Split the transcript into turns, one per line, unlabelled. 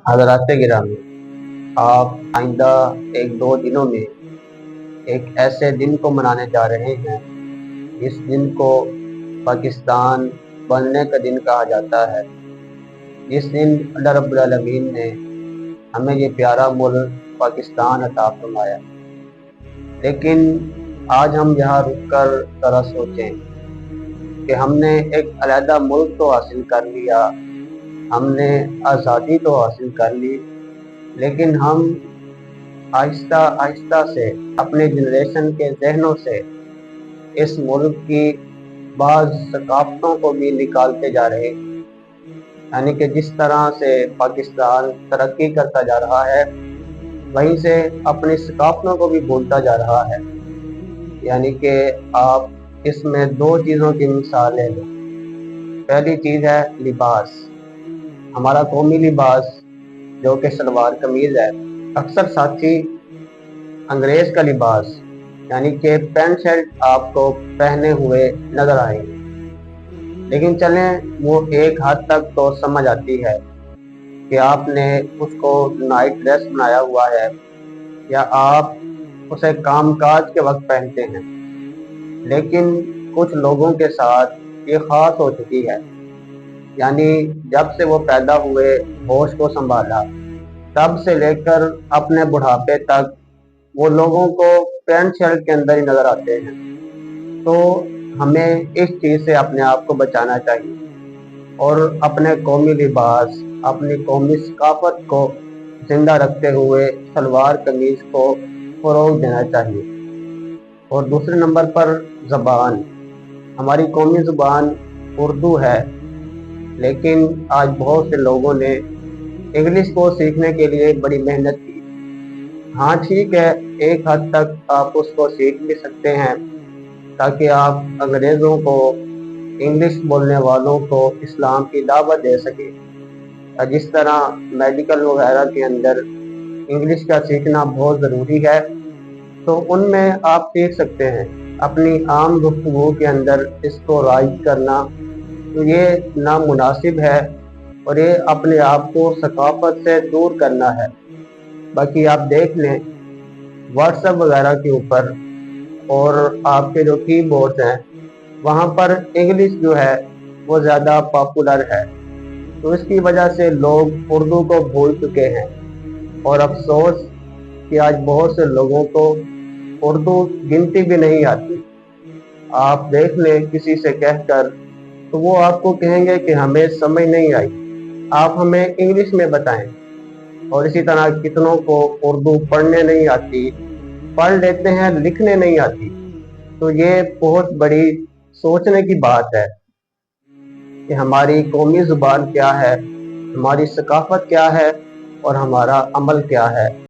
حضرات گرامی، آپ آئندہ ایک دو دنوں میں ایک ایسے دن کو منانے جا رہے ہیں جس دن کو پاکستان بننے کا دن کہا جاتا ہے، جس دن اللہ رب العالمین نے ہمیں یہ پیارا ملک پاکستان عطا فرمایا۔ لیکن آج ہم یہاں رک کر ذرا سوچیں کہ ہم نے ایک علیحدہ ملک تو حاصل کر لیا، ہم نے آزادی تو حاصل کر لی، لیکن ہم آہستہ آہستہ سے اپنے جنریشن کے ذہنوں سے اس ملک کی بعض ثقافتوں کو بھی نکالتے جا رہے ہیں۔ یعنی کہ جس طرح سے پاکستان ترقی کرتا جا رہا ہے، وہیں سے اپنی ثقافتوں کو بھی بھولتا جا رہا ہے۔ یعنی کہ آپ اس میں دو چیزوں کی مثال لے لیں۔ پہلی چیز ہے لباس، ہمارا قومی لباس جو کہ شلوار قمیض ہے۔ اکثر ساتھی انگریز کا لباس یعنی کہ پینٹ شرٹ آپ کو پہنے ہوئے نظر آئیں گے، لیکن چلیں وہ ایک حد تک تو سمجھ آتی ہے کہ آپ نے اس کو نائٹ ڈریس بنایا ہوا ہے یا آپ اسے کام کاج کے وقت پہنتے ہیں۔ لیکن کچھ لوگوں کے ساتھ یہ خاص ہو چکی ہے، یعنی جب سے وہ پیدا ہوئے، ہوش کو سنبھالا، تب سے لے کر اپنے بڑھاپے تک وہ لوگوں کو پینٹ شرٹ کے اندر ہی نظر آتے ہیں۔ تو ہمیں اس چیز سے اپنے آپ کو بچانا چاہیے اور اپنے قومی لباس، اپنی قومی ثقافت کو زندہ رکھتے ہوئے شلوار قمیض کو فروغ دینا چاہیے۔ اور دوسرے نمبر پر زبان، ہماری قومی زبان اردو ہے، لیکن آج بہت سے لوگوں نے انگلش کو سیکھنے کے لیے بڑی محنت کی۔ ہاں ٹھیک ہے، ایک حد تک آپ اس کو سیکھ بھی سکتے ہیں تاکہ آپ انگریزوں کو، انگلش بولنے والوں کو اسلام کی دعوت دے سکیں۔ جس طرح میڈیکل وغیرہ کے اندر انگلش کا سیکھنا بہت ضروری ہے، تو ان میں آپ سیکھ سکتے ہیں۔ اپنی عام گفتگو کے اندر اس کو رائج کرنا تو یہ نامناسب ہے اور یہ اپنے آپ کو ثقافت سے دور کرنا ہے۔ باقی آپ دیکھ لیں واٹس ایپ وغیرہ کے اوپر اور آپ کے جو کی بورڈز ہیں وہاں پر انگلش جو ہے وہ زیادہ پاپولر ہے، تو اس کی وجہ سے لوگ اردو کو بھول چکے ہیں۔ اور افسوس کہ آج بہت سے لوگوں کو اردو گنتی بھی نہیں آتی۔ آپ دیکھ لیں کسی سے کہہ کر تو وہ آپ کو کہیں گے کہ ہمیں سمجھ نہیں آئی، آپ ہمیں انگلش میں بتائیں۔ اور اسی طرح کتنوں کو اردو پڑھنے نہیں آتی، پڑھ لیتے ہیں لکھنے نہیں آتی۔ تو یہ بہت بڑی سوچنے کی بات ہے کہ ہماری قومی زبان کیا ہے، ہماری ثقافت کیا ہے اور ہمارا عمل کیا ہے۔